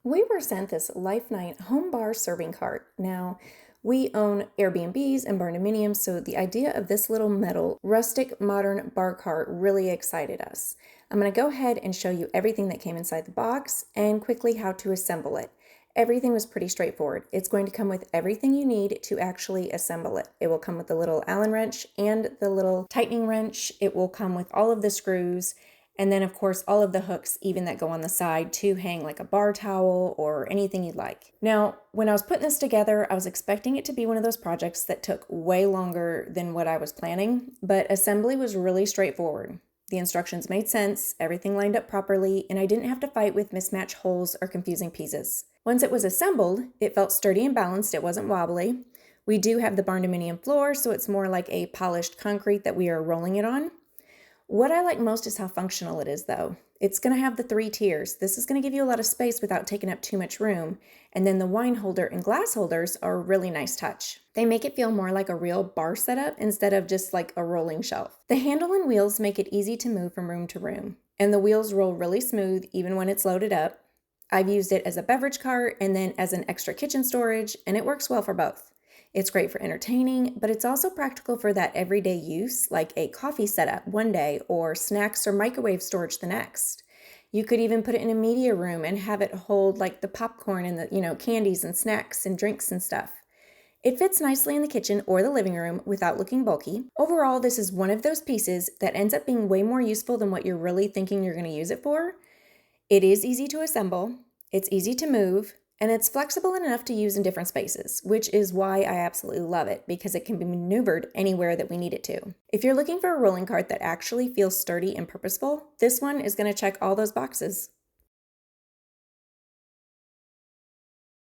We were sent this Lifenite home bar serving cart. Now, we own Airbnbs and barndominiums, so the idea of this little metal, rustic, modern bar cart really excited us. I'm going to go ahead and show you everything that came inside the box and quickly how to assemble it. Everything was pretty straightforward. It's going to come with everything you need to actually assemble it. It will come with the little Allen wrench and the little tightening wrench. It will come with all of the screws. And then, of course, all of the hooks, even that go on the side to hang like a bar towel or anything you'd like. Now, when I was putting this together, I was expecting it to be one of those projects that took way longer than what I was planning, but assembly was really straightforward. The instructions made sense, everything lined up properly, and I didn't have to fight with mismatched holes or confusing pieces. Once it was assembled, it felt sturdy and balanced, it wasn't wobbly. We do have the barndominium floor, so it's more like a polished concrete that we are rolling it on. What I like most is how functional it is, though. It's going to have the 3 tiers. This is going to give you a lot of space without taking up too much room. And then the wine holder and glass holders are a really nice touch. They make it feel more like a real bar setup instead of just like a rolling shelf. The handle and wheels make it easy to move from room to room. And the wheels roll really smooth even when it's loaded up. I've used it as a beverage cart and then as an extra kitchen storage, and it works well for both. It's great for entertaining, but it's also practical for that everyday use, like a coffee setup one day or snacks or microwave storage the next. You could even put it in a media room and have it hold like the popcorn and the, candies and snacks and drinks and stuff. It fits nicely in the kitchen or the living room without looking bulky. Overall, this is one of those pieces that ends up being way more useful than what you're really thinking you're going to use it for. It is easy to assemble, it's easy to move, and it's flexible enough to use in different spaces, which is why I absolutely love it, because it can be maneuvered anywhere that we need it to. If you're looking for a rolling cart that actually feels sturdy and purposeful, this one is going to check all those boxes.